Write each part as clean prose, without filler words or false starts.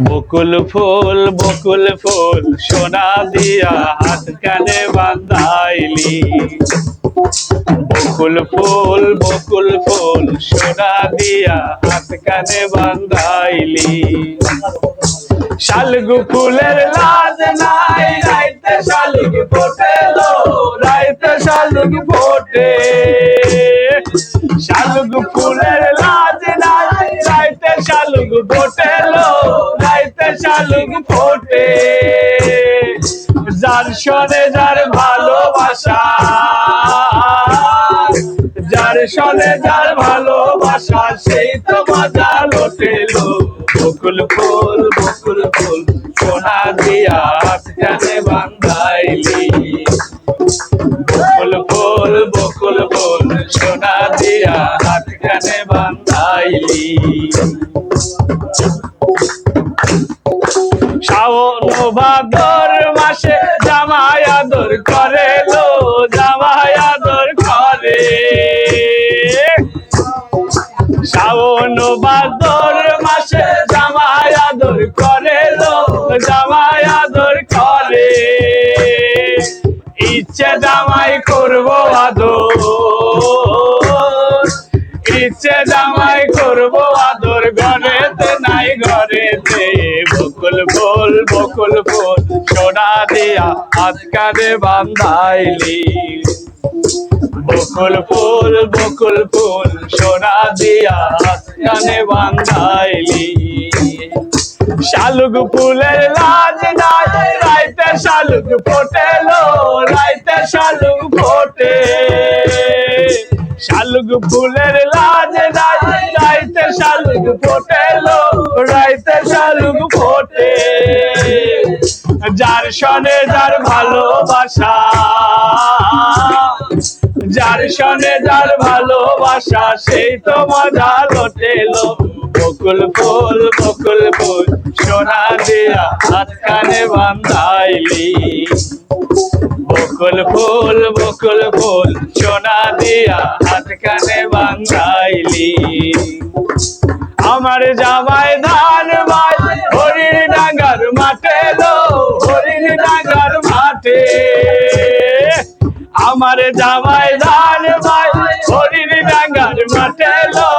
বকুল ফুল সোনা দিয়া হাত কানে বাঁধাইলি। বকুল ফুল সোনা দিয়া হাত কানে বাঁধাইলি। শালগু ফুলের লাজ নাই, রাইতে শালুক ফোটেলো, রাইতে শালুক ফোটে। শালগু ফুলের লাজ নাই, রাইতে শালুক ফোটেলো, রাইতে শালুক ফোটে। যার শোনে যার ভালোবাসা, যার শোনে যার ভালোবাসা, সেই তো মজা লোটেলো। বকুল ফুল সোনা দিয়া হাত কানে বাঁধাইলি। বকুল ফুল সোনা দিয়া হাত কানে বাঁধাইলি। শ্রাবণ ভাদর মাসে জামাই আদর করে লো, জামাই আদর করে। শ্রাবণ ভাদর মাসে জামাই আদর করে লো, জামাই আদর করে। ইচ্ছে জামাই করবো আদর, ইচ্ছে জামাই করবো আদর, ঘরেতে নাই ঘরেতে। বকুল ফুল সোনা দিয়া হাত কানে বাঁধাইলি। বকুল ফুল সোনা দিয়া হাত কানে বাঁধাইলি। শালুক ফুলের লাজ নাই, রাইতে শালুক ফোটেলো, রাইতে শালুক ফোটে। শালুক ফুলের লাজ নাই, রাইতে শালুক ফোটেলো, রাইতে শালুক ফোটে। যার শোনে যার ভালোবাসা, যার শোনে যার ভালোবাসা, সেই তো মজা লোটেলো। বকুল ফুল সোনা দিয়া হাত কানে বাঁধাইলি। বকুল ফুল সোনা দিয়া হাত কানে বাঁধাইলি। আমার জামাই ধান ভাই হরির ডাঙ্গার মাঠে লো, হরির ডাঙ্গার মাঠে। আমার জামাই ধান ভাই হরির ডাঙ্গার মাঠে লো,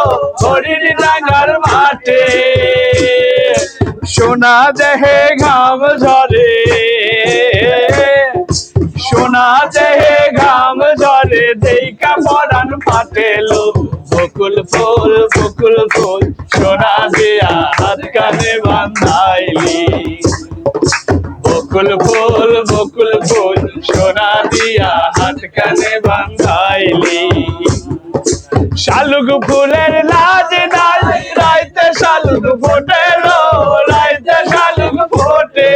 হরির ডাঙ্গার মাঠে। সোনা দেহে ঘাম ঝরে, সোনা দেহে ঘাম ঝরে, দেইকা পরাণ ফাটেলো। বকুল ফুল সোনা দিয়া হাত কানে বাঁধাইলি। বকুল ফুল সোনা দিয়া হাত কানে বাঁধাইলি। শালুক ফুলের লাজ নাই, রাইতে শালুক ফোটেলো, রাইতে শালুক ফোটে।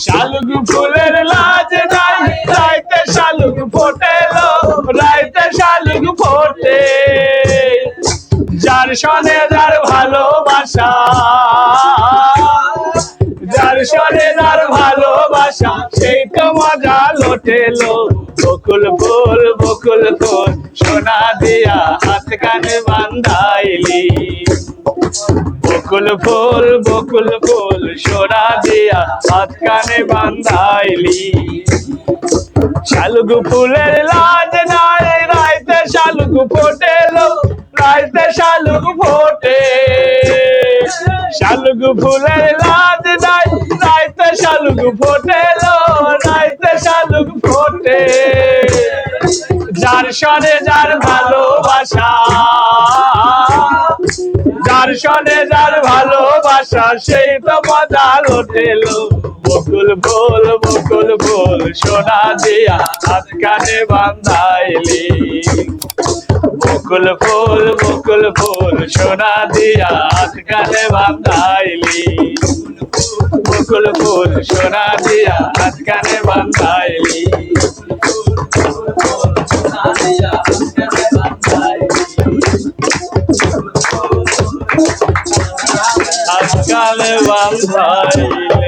শালুক ফুলের লাজ নাই, রাইতে শালুক ফোটেলো, রাইতে শালুক ফোটে। যার শোনে যার ভালোবাসা, যার শোনে যার ভালোবাসা, সেই তো মজা লোটেলো। বকুল ফুল সোনা দিয়া হাত কানে বাঁধাইলি। বকুল ফুল সোনা দিয়া হাত কানে বাঁধাইলি। শালুক ফুলের লাজ নাই, রাইতে শালুক ফোটেলো, রাইতে শালুক ফোটে। শালুক ফুলের লাজ নাই, রাইতে শালুক ফোটেলো, রাইতে শালুক ফোটে। যার শোনে যার ভালোবাসা, যার শোনে যার ভালোবাসা, সেই তো মজা লোটেলো। বকুল ফুল সোনা দিয়া হাত কানে বাঁধাইলি। বকুল ফুল সোনা দিয়া হাত কানে বাঁধাইলি। বকুল ফুল সোনা দিয়া হাত কানে বাঁধাইলি। হাত কানে বাঁধাইলি।